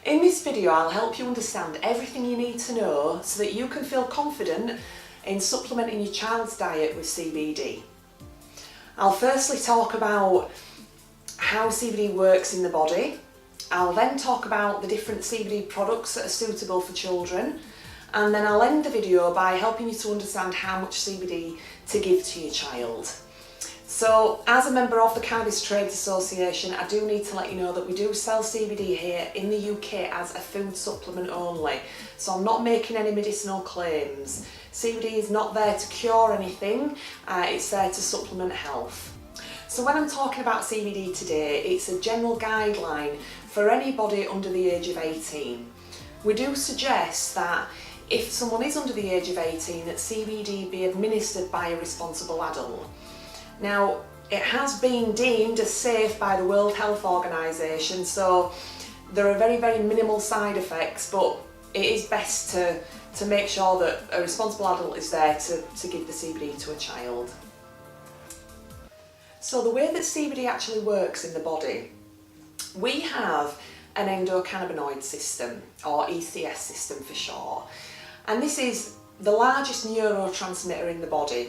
In this video I'll help you understand everything you need to know so that you can feel confident in supplementing your child's diet with CBD. I'll firstly talk about how CBD works in the body. I'll then talk about the different CBD products that are suitable for children, and then I'll end the video by helping you to understand how much CBD to give to your child. So, as a member of the Cannabis Trades Association, I do need to let you know that we do sell CBD here in the UK as a food supplement only. So I'm not making any medicinal claims. CBD is not there to cure anything, it's there to supplement health. So when I'm talking about CBD today, it's a general guideline for anybody under the age of 18. We do suggest that if someone is under the age of 18, that CBD be administered by a responsible adult. Now, it has been deemed as safe by the World Health Organization, so there are very, very minimal side effects, but it is best to make sure that a responsible adult is there to give the CBD to a child. So the way that CBD actually works in the body, we have an endocannabinoid system, or ECS system for short, and this is the largest neurotransmitter in the body.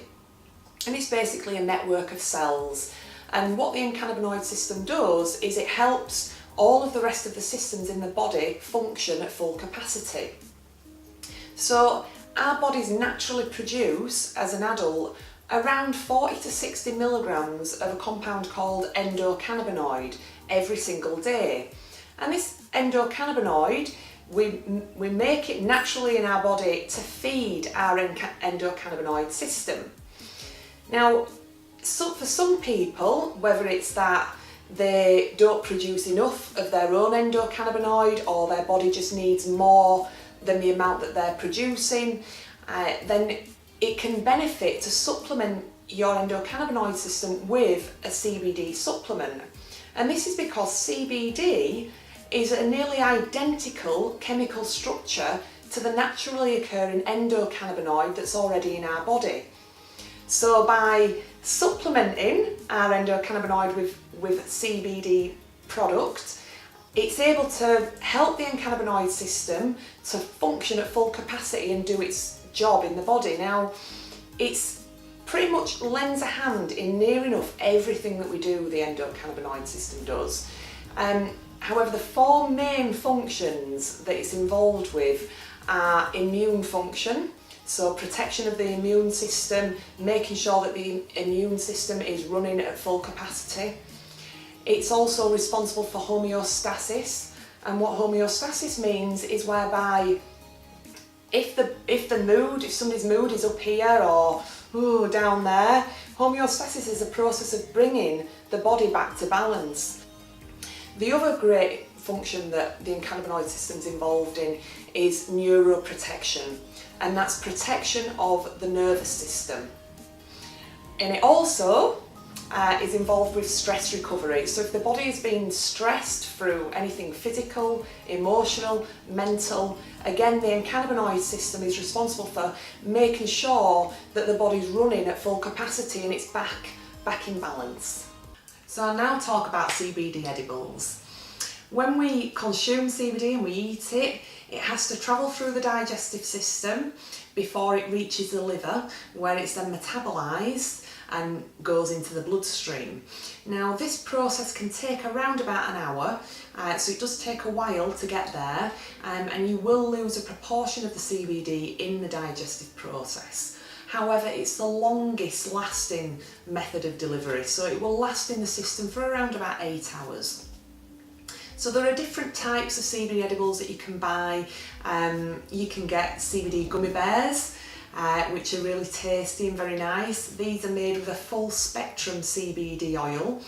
And it's basically a network of cells, and what the endocannabinoid system does is it helps all of the rest of the systems in the body function at full capacity. So our bodies naturally produce, as an adult, around 40 to 60 milligrams of a compound called endocannabinoid every single day. And this endocannabinoid, we make it naturally in our body to feed our endocannabinoid system. Now, for some people, whether it's that they don't produce enough of their own endocannabinoid or their body just needs more than the amount that they're producing, then it can benefit to supplement your endocannabinoid system with a CBD supplement. And this is because CBD is a nearly identical chemical structure to the naturally occurring endocannabinoid that's already in our body. So by supplementing our endocannabinoid with CBD product, it's able to help the endocannabinoid system to function at full capacity and do its job in the body. Now, it's pretty much lends a hand in near enough everything that we do the endocannabinoid system does. However, the four main functions that it's involved with are immune function, so protection of the immune system, making sure that the immune system is running at full capacity. It's also responsible for homeostasis, and what homeostasis means is whereby if somebody's mood is up here or down there, homeostasis is a process of bringing the body back to balance. The other great function that the endocannabinoid system is involved in is neuroprotection, and that's protection of the nervous system. And it also is involved with stress recovery. So if the body is being stressed through anything physical, emotional, mental, again the endocannabinoid system is responsible for making sure that the body's running at full capacity and it's back in balance. So I'll now talk about CBD edibles. When we consume CBD and we eat it, it has to travel through the digestive system before it reaches the liver, where it's then metabolised and goes into the bloodstream. Now, this process can take around about an hour, so it does take a while to get there, and you will lose a proportion of the CBD in the digestive process. However, it's the longest lasting method of delivery, so it will last in the system for around about 8 hours. So there are different types of CBD edibles that you can buy. You can get CBD gummy bears, which are really tasty and very nice. These are made with a full spectrum CBD oil,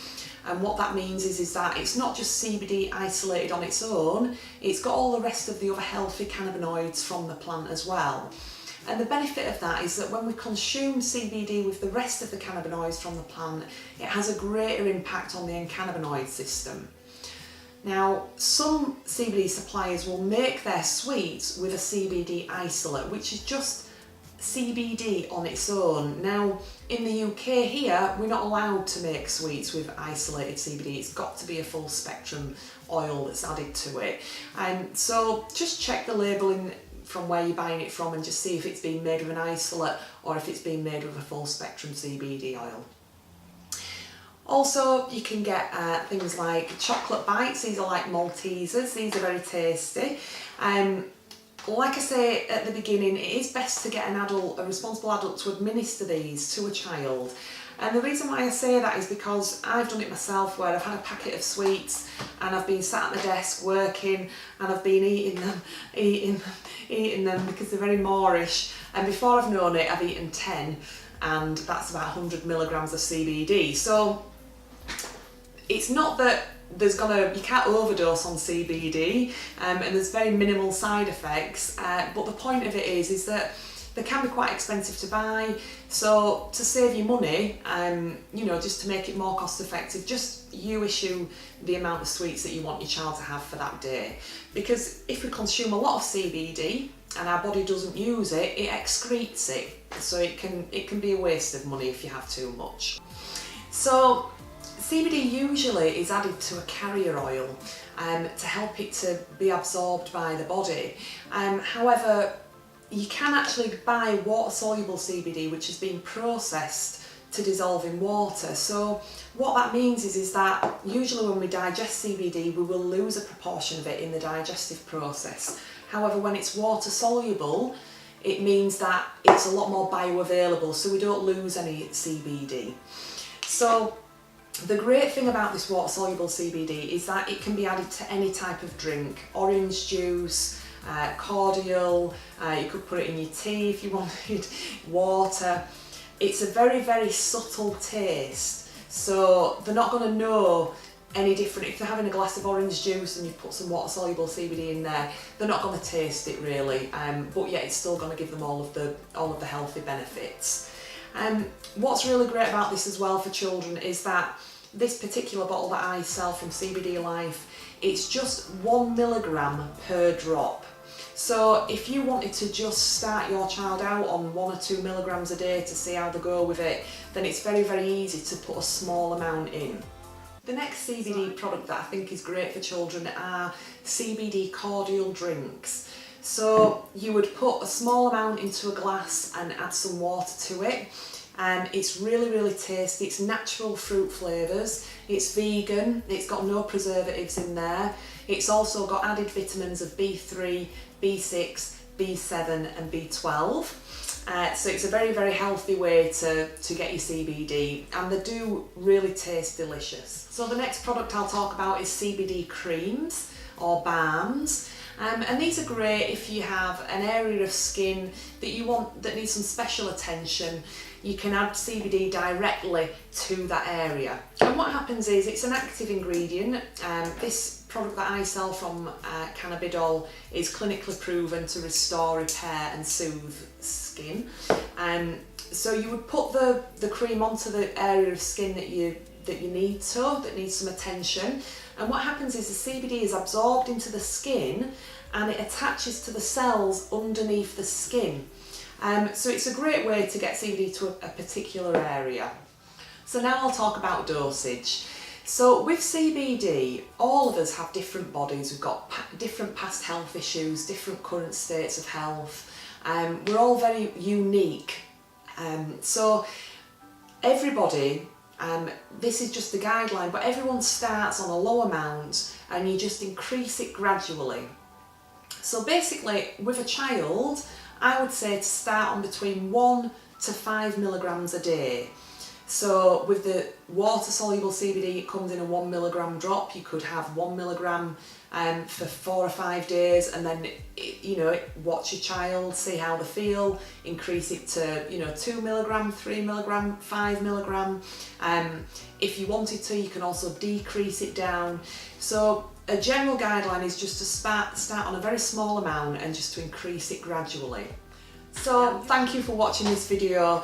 and what that means is that it's not just CBD isolated on its own, it's got all the rest of the other healthy cannabinoids from the plant as well. And the benefit of that is that when we consume CBD with the rest of the cannabinoids from the plant, it has a greater impact on the endocannabinoid system. Now, some CBD suppliers will make their sweets with a CBD isolate, which is just CBD on its own. Now, in the UK here, we're not allowed to make sweets with isolated CBD. It's got to be a full spectrum oil that's added to it. So just check the labelling from where you're buying it from and just see if it's been made with an isolate or if it's been made with a full spectrum CBD oil. Also, you can get things like chocolate bites. These are like Maltesers. These are very tasty. Like I say at the beginning, it is best to get a responsible adult to administer these to a child. And the reason why I say that is because I've done it myself, where I've had a packet of sweets and I've been sat at the desk working and I've been eating them because they're very moreish. And before I've known it, I've eaten 10, and that's about 100 milligrams of CBD. So it's not that you can't overdose on CBD, and there's very minimal side effects, but the point of it is that they can be quite expensive to buy. So to save you money, just to make it more cost effective, just you issue the amount of sweets that you want your child to have for that day. Because if we consume a lot of CBD and our body doesn't use it, it excretes it. So it can be a waste of money if you have too much. So CBD usually is added to a carrier oil to help it to be absorbed by the body. However, you can actually buy water-soluble CBD which has been processed to dissolve in water. So what that means is that usually when we digest CBD, we will lose a proportion of it in the digestive process. However, when it's water-soluble, it means that it's a lot more bioavailable, so we don't lose any CBD. So the great thing about this water-soluble CBD is that it can be added to any type of drink. Orange juice, cordial, you could put it in your tea if you wanted, water. It's a very, very subtle taste, so they're not going to know any different. If they're having a glass of orange juice and you put some water-soluble CBD in there, they're not going to taste it really, but yet it's still going to give them all of the healthy benefits. What's really great about this as well for children is that this particular bottle that I sell from CBD Life, it's just 1 milligram per drop. So if you wanted to just start your child out on 1 or 2 milligrams a day to see how they go with it, then it's very, very easy to put a small amount in. The next CBD product that I think is great for children are CBD cordial drinks. So you would put a small amount into a glass and add some water to it. It's really, really tasty. It's natural fruit flavours. It's vegan. It's got no preservatives in there. It's also got added vitamins of B3, B6, B7 and B12. So it's a very, very healthy way to get your CBD, and they do really taste delicious. So the next product I'll talk about is CBD creams or balms. And these are great if you have an area of skin that needs some special attention. You can add CBD directly to that area. And what happens is it's an active ingredient. This product that I sell from Cannabidol is clinically proven to restore, repair and soothe skin. So you would put the cream onto the area of skin that needs some attention. And what happens is the CBD is absorbed into the skin and it attaches to the cells underneath the skin. So it's a great way to get CBD to a particular area. So now I'll talk about dosage. So with CBD, all of us have different bodies. We've got different past health issues, different current states of health. We're all very unique. So everybody, this is just the guideline, but everyone starts on a low amount and you just increase it gradually. So basically with a child, I would say to start on between 1 to 5 milligrams a day. So with the water-soluble CBD, it comes in a 1 milligram drop. You could have 1 milligram for 4 or 5 days, and then watch your child, see how they feel. Increase it to 2 milligram, 3 milligram, 5 milligram. If you wanted to, you can also decrease it down. So a general guideline is just to start on a very small amount and just to increase it gradually. So thank you for watching this video.